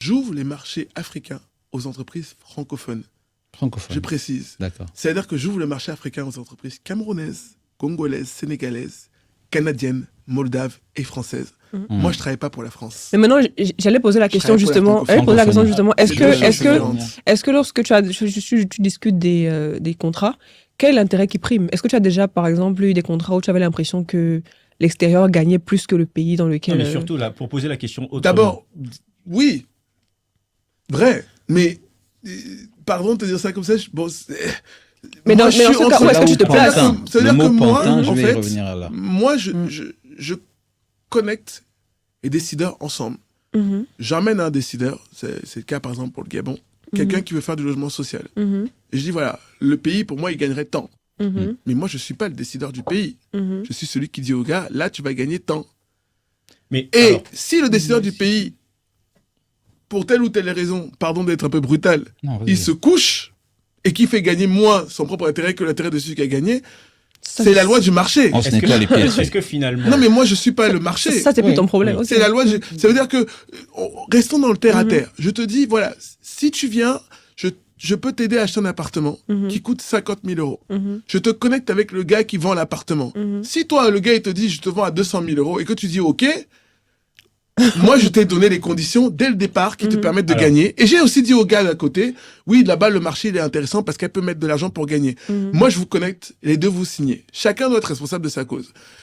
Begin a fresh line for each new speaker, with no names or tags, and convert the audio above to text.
J'ouvre les marchés africains aux entreprises francophones.
Francophone.
Je précise.
D'accord.
C'est-à-dire que j'ouvre le marché africain aux entreprises camerounaises, congolaises, sénégalaises, canadiennes, moldaves et françaises. Moi, je travaille pas pour la France.
Mais maintenant, j'allais poser la question
travaille pour la
justement. J'allais poser la question justement.
C'est deux choses différentes.
Est-ce que lorsque tu discutes des contrats, quel est l'intérêt qui prime? Est-ce que tu as déjà, par exemple, eu des contrats où tu avais l'impression que l'extérieur gagnait plus que le pays dans lequel...
Non, mais surtout, là, pour poser la question autrement.
D'abord, oui, vrai, mais pardon de te dire ça comme ça.
Mais dans ce cas, où est-ce que tu te places?
C'est-à-dire que moi,
je
en
vais y
fait,
revenir là.
moi, je connecte les décideurs ensemble.
Mhm,
J'emmène un décideur, c'est le cas par exemple pour le Gabon, quelqu'un qui veut faire du logement social.
mhm,
Et je dis voilà, le pays pour moi il gagnerait tant.
mhm,
Mais moi je suis pas le décideur du pays.
mhm.
Je suis celui qui dit au gars là tu vas gagner tant.
Mais
Et
alors,
si le décideur du pays, pour telle ou telle raison, pardon d'être un peu brutal,
Non, vas-y.
il se couche et qui fait gagner moins son propre intérêt que l'intérêt de celui qui a gagné,
Ça,
c'est la loi du marché.
On se nettoie les pieds.
est-ce que finalement...
Non mais moi je suis pas le marché.
Ça, c'est plus
Oui,
ton problème.
oui.
ok.
C'est la loi. Ça veut dire que restons dans le terre à terre. Je te dis voilà, si tu viens, je peux t'aider à acheter un appartement qui coûte 50 000 euros.
Mhm,
Je te connecte avec le gars qui vend l'appartement.
mhm.
Si toi, le gars, il te dit, je te vends à 200 000 euros et que tu dis OK, moi, je t'ai donné les conditions dès le départ qui te permettent de
Alors.
gagner. Et j'ai aussi dit au gars d'à côté, oui, là-bas, le marché, il est intéressant parce qu'elle peut mettre de l'argent pour gagner. Moi, je vous connecte, les deux vous signez. Chacun doit être responsable de sa cause.